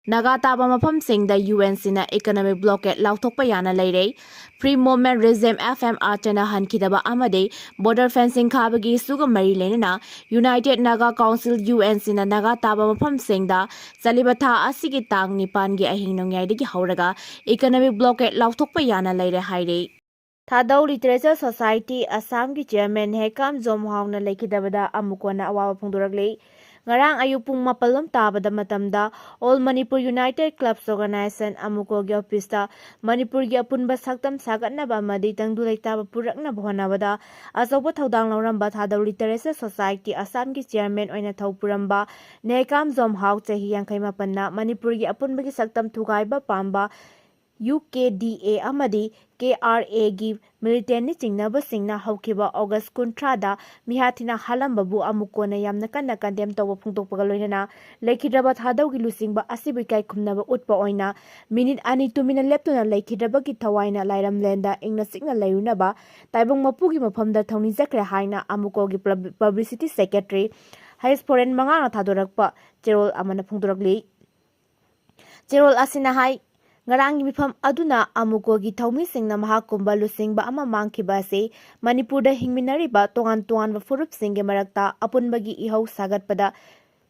Naga TABA MAPHAMSINGDA UNCNA economic blockade LAOTHOKPA YANA LEIRE free movement regime FMR chana HANKHIDABA AMADI border fencing KHABAGI SUGA MARI LENANA United Naga Council UNCNA Naga TABA MAPHAMSINGDA CHALIBA THA ASIGI TANG NIPANGI AHING NONGYAIDAGI HORAGA economic blockade LAOTHOKPA YANA LEIRE HAIRE Thadou Literature Society Assam Chairman NEHKHAM JAMHAO na LEIKHIDABADA amukona awawa phongdoraklei ngarang ayuk pung mapalom tabada matamda All Manipur United Clubs Organization amuko gi office ta Manipur gi apunba saktam sagatnaba amadi tangdu leitaba puraknaba honabada asoba thodang lauramba Thadou Literature Society Assam gi chairman oina thopuramba NEHKHAM JAMHAO chahi 58 na Manipur gi apunba gi saktam thugaiba pamba UKDA amadi KRA gi militant ni chingnaba singna haukiba August 13 da mihathina halambabu amukona yamna kanna kandem tawba phungtokpaga loinana leikhidaba Thadou gi lusingba asibi kai khumnaba utpa oina minute ani tumina leptuna leikhidaba gi thawaina lairam lenda ingna sikna leirunaba taibong mapugi mafamda thongni jakre haina amuko gi publicity secretary Hais Foreign manga thadorakpa cherol amana phungdorakli cherol asina hai ngarang mifam aduna amuko gi thaumi singna mahakumba lusingba ama mangkhiba se Manipurda hingminariba tongan ba furup singge marakta apunbagi ihau sagatpada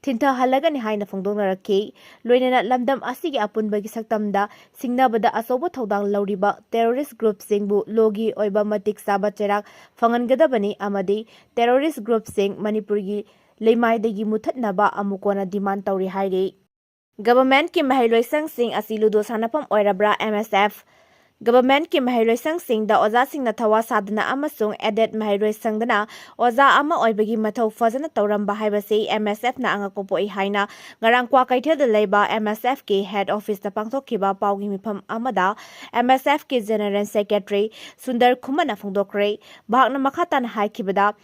thinta halagani haina phongdongarakhe loinana lamdam asigi apunbagi saktamda singnabada asobo thodang lauriba terrorist group singbu logi oiba matik saba cherak fangangadabani amadi terrorist group sing Manipurgi leimaidagi muthatnaba amukona demand tawri haire Government ki MAHEIROISANG sing asi LUDO SANAPHAM OIRABARA MSF Government ki MAHEIROISANG sing da oza sing na thawa sadana amasung added MAHEIROISANG dana oza ama oibagi mathau fazana tawramba haibase MSF na angakopoi haina ngarang kwa kaithel da leiba MSF ki head office da pangthokhiba pawgi mifam amada MSF ki general secretary Sundar Khumana phongdokre bahakna makhatan haikibada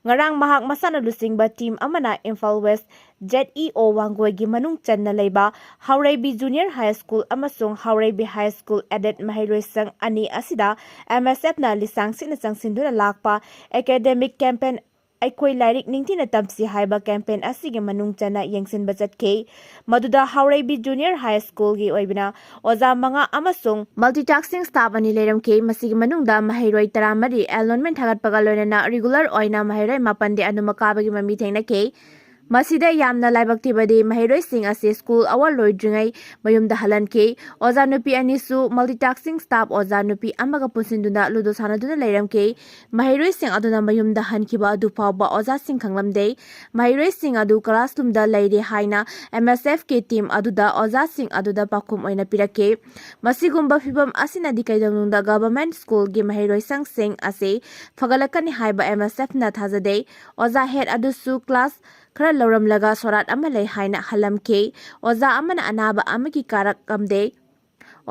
ngarang mahak masana lusingba team amana Imphal West ZEO Wangoi gi manung channa leiba Haureibi Junior High School amasung Haureibi High School added MAHEIROISANG ani asida MSF na lisang sina changsinduna lakpa academic campaign Aikoi Lairik Ningtina Tamsi haiba campaign asigi manung chana yengsinba chatke maduda Haureibi Junior High School gi oibina oza manga amasung multitasking staff ani leiramke masigi manungda mahairoi taramari enrollment thagatpaga loinana regular oina mahairoi mapande anumakabagi mami thengnake Masida yamna laibakthibadi MAHEIROISING ase school awar loidringai mayumda halanke oza nupi anisu multitasking staff oza nupi amaga pusinduna LUDO sanaduna leiramke MAHEIROISING aduna mayumda hankhiba adu fawba oza sing khanglamde MAHEIROISING adu classroom da leire haina MSF ke team aduda oza sing aduda pakhum oina pirake masigumba fibam asina dikaidamnungda government school gi MAHEIROISANG sing ase fagalakani haiba MSF na thajade oza head adusu class khara lauram laga sorat ama lei haina halamke oza amana anaba amagi karak kamde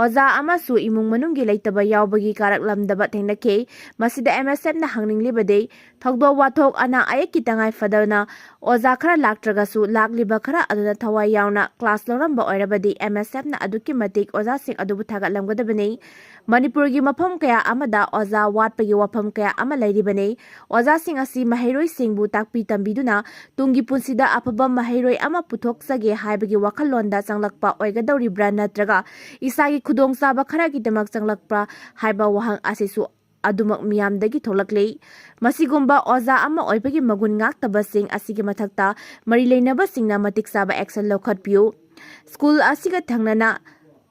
oza amasu imung manunggi leitaba yawbagi karak lamdaba thengnake masida MSF na hangnginglibade thogdo wathok ana ayeki tangai fadana oza khara laktraga su lakliba khara aduna thawai yawna class loramba oirabadi MSF na aduki matik oza sing adubu thagat lamgadabani Manipur gi mafam kaya amada oza watpagi wafam kaya ama lairibane oza sing asi MAHEIROISING bu takpi tambiduna tungi punsida afaba mahairoi ama puthokchage haibagi wakhalonda changlakpa oigadawribra natraga isagi khudongchaba kharagi damak changlakpa haiba wahang asisu adumak miyamdagi tholakle masigumba oza ama oibagi magun ngaktabasing asigi mathakta mari leinaba singna matik saba action lokhatpiu school asiga thangnana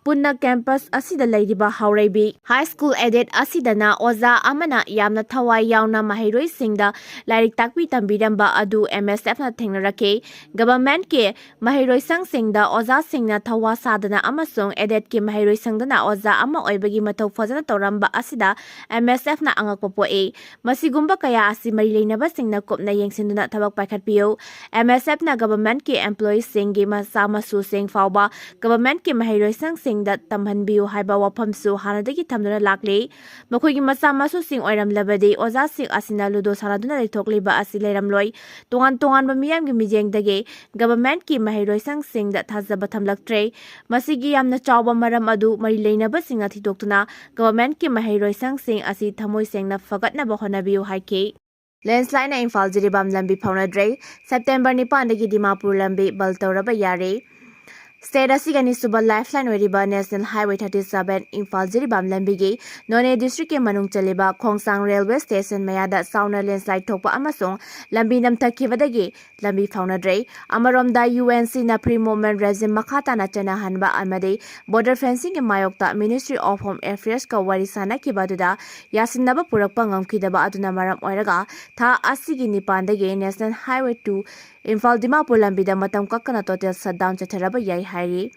Punna campus asida leiriba Haureibi High School added asidana oza amana yamna thawai yauna MAHEIROISING da lairik takpi tambiramba adu MSF na thengnarake government ke MAHEIROISANG singda oza singna thawa sadana amasung added ke MAHEIROISANG dana oza ama oibagi mathau fazana tawramba asida MSF na angakpopo e masigumba kaya asi mari leinaba singna kopna yengsinduna thabak paikhatpiyo MSF na government ke employees singgi masa masu sing fawba government ke MAHEIROISANG da tamhanbiu haiba wafamsu hanadagi thamduna lakle makhoigi masa masu sing oiramlabadi oza sing asina LUDO sanaduna leithokliba asi leiramloi tongan ba miyamgi mijengdage government ki MAHEIROISANG sing da thajaba thamlaktre masigi yamna chawba maram adu mari leinaba singna thidokna government ki MAHEIROISANG sing asi thamoi sengna fagatnaba honabiu haike Landslide na Imphal jiribam lambi phaunadre September 9 dagi Dimapur lambi bal tawraba yare State asigani suba lifeline weriba National Highway 37 Imphal Jiribam lambigi None District ke manung chaliba Khongsang Railway Station mayada sauna landslide thokpa amasong lambi namthakibadagi lambi faunadre amaromda UNC na pre-movement regime makhata na chana hanba amade border fencing ke mayokta Ministry of Home Affairs ka wari sana kibaduda yasinaba purakpa ngamkidaba aduna maram oiraga tha asigi nipandagi National Highway 2 Imphal Dimapur lambida matam kakkana total shutdown chatharaba yai hairi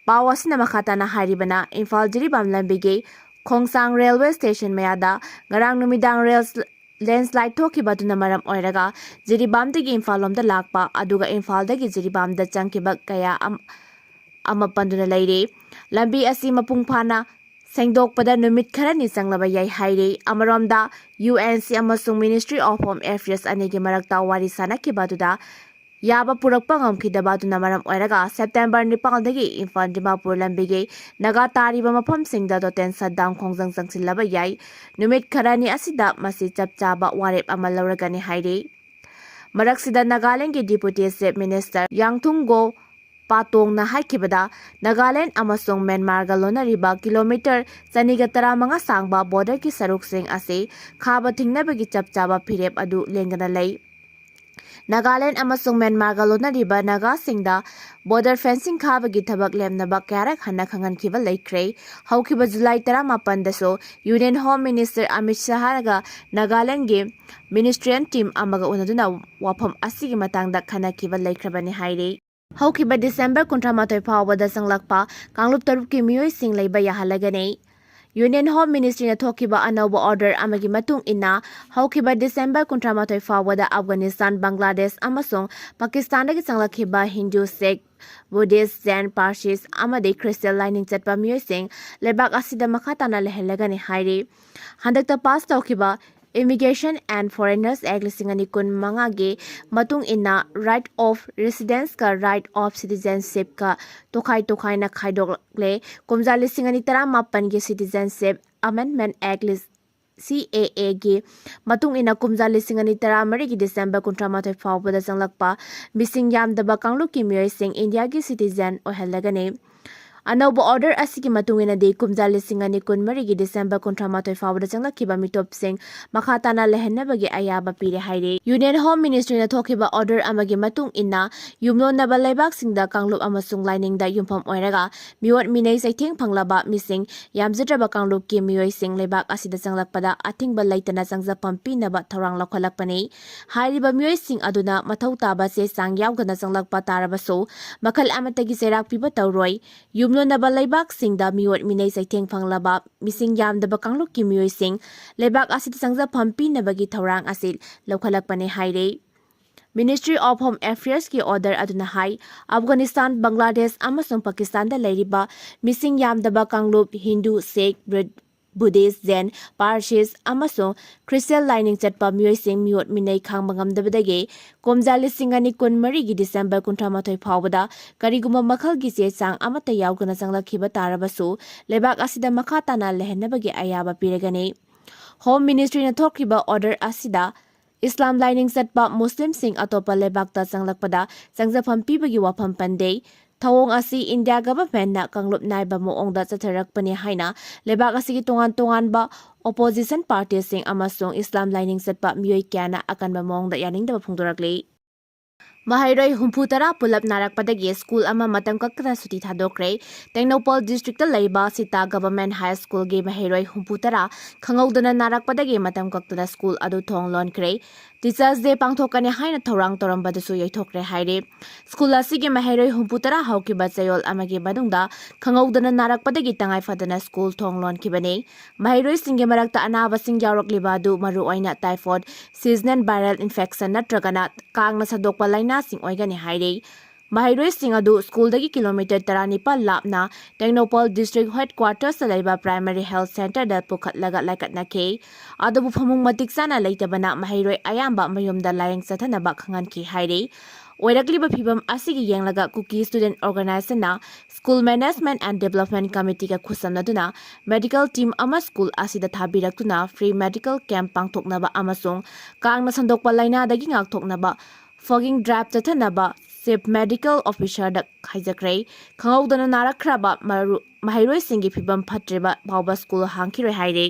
pawasina makhatana haribana Imphal Jiribam lambige Khongsang Railway Station mayada ngarang numidang rail landslide thokibaduna maram oiraga Jiribamdagi Imphal lomda lakpa aduga Imphaldagi Jiribamda changkiba kaya amapanduna leire lambi asi mapung phana sengdokpada numit kharani changlaba yai haire amaromda UNC amasung Ministry of Home Affairs anigi marakta wari sanakibaduda yaba purakpa ngamkidabaduna maram oiraga September 9 dagi Imphal Dimapur lambigi Naga tariba mafamsingda toten shutdown khongjang changsilaba yai numit kharani asida masi chapchaba warep ama lauragani haire maraksida Nagaland ki Deputy Chief Minister Yangthunggo Patong na haikibada Nagaland amasong Myanmar ga lonariba kilometer chaniga 15 sangba border ki saruk sing ase khaba thingnabagi chapchaba phirep adu lengana lei Nagaland amasong Myanmar ga lonariba Naga singda border fencing khabagi thabak lemnaba karak hanna khangan kiba leikhre haukiba July 18 daso Union Home Minister Amit Shah ga Nagaland ge ministerial team amaga unaduna wafam asigi matangda khana kiba leikhrabani haire Haukiba December 13 fawada sanglakpa Kanglup Tarup ki miyoi sing leiba yahalagane Union Home Ministry na thokiba anouba order amagi matung inna haukiba December 13 fawada Afghanistan Bangladesh amasong Pakistan dagi sanglakhiba Hindu Sikh Buddhist Jain Parsis amade Christian lining chatpa miyoi sing lebak asida makhatana lehelagani hairi handakta pass tawkiba Immigration and Foreigners Act 2015 ge matung inna right of residence ka right of citizenship ka tokhai na khaidokle kumja 2018 ge Citizenship Amendment Act CAA ge matung ina kumja 2013 gi December 18 fawbada sanglakpa bising yamdaba kanglu ki miyoi sing India gi citizen ohelagane anouba order asigi matungina de kumja 2019 gi December 18 fawda changlakhiba mitop sing makhatana lehenabagi ayaba pire haire Union Home Ministry na thokiba order amagi matung inna yumlonaba leibak singda kanglup amasung lining da yumpham oiraga miwat minei saitheng phanglaba mising yamjitraba kanglup ki miyoi sing leibak asida changlakpada athingba leitana changjapam pinaba thorang lokhalakpani hairiba miyoi sing aduna mathau taba se sang yawgana changlakpa tarabaso makhal amatagi serak piba tawroi Yumlonaba leibak singda miwat minei saitheng phanglaba mising yamdaba kangluk ki miyoi sing leibak asit sangja phampi nabagi thorang asil lokhalakpane haire Ministry of Home Affairs ki order aduna hai Afghanistan Bangladesh amasong Pakistan da leiriba mising yamdaba kangluk Hindu Sikh Buddhist Jain Parsis amasong Christian lining chatpa miyoi sing miwat minei khang mangamdabadagi komja 2013 gi December 18 fawbada kariguma makhlgi che chang amata yawgana changlakhiba tarabasu lebak asida makhatana lehenabagi ayaba piragani Home Ministry na thokiba order asida Islam lining chatpa Muslim sing atopa lebakta changlakpada changjafam pibagi wafam pandei Thawong asi India government na kanglup naiba moongda chatharakpani haina lebak asigi tongan ba opposition party sing amasong Islam lining chatpa miyoi kyana akanba moongda yaningda phungdorakle Mahairoi humputara pulap narakpadagi school ama matam kakkana suti thadokre Technopol district ta leiba Sita government high school ge Mahairoi humputara khangawdana narakpadagi matam kakkana school adu thong lonkre Teachers Day pangthokani haina thorang torambadasu yaithokre haire school asigi Mahairoi humputara hauki bachayol amagi badungda khangawdana narakpadagi tangai fadana school thong lonkibane Mahairoi singge marakta anaba sing yawrakliba du maru oina typhoid seasonal viral infection natragana kangna sadokpa laina sing oigani haire Mahairoi sing adu school dagi kilometer 19 lapna Technopol district headquarters laiba primary health center da pukhatlaga laikatnake adabu phamung matik sana leitabana Mahairoi ayamba mayumda layang chathanaba khanganki haire oirakliba phibam asigi yenglaga Cookie student organization na school management and development committee ka khusamnaduna medical team ama school asida thabiraktuna free medical camp pangthoknaba amasung kangna sandokpa laina dagi ngakthoknaba fogging drive chathanaba Chief Medical Officerda haizakre khanghaudana narakhraba maru mahairoisingi phibam phatriba bawba school hangkhire haire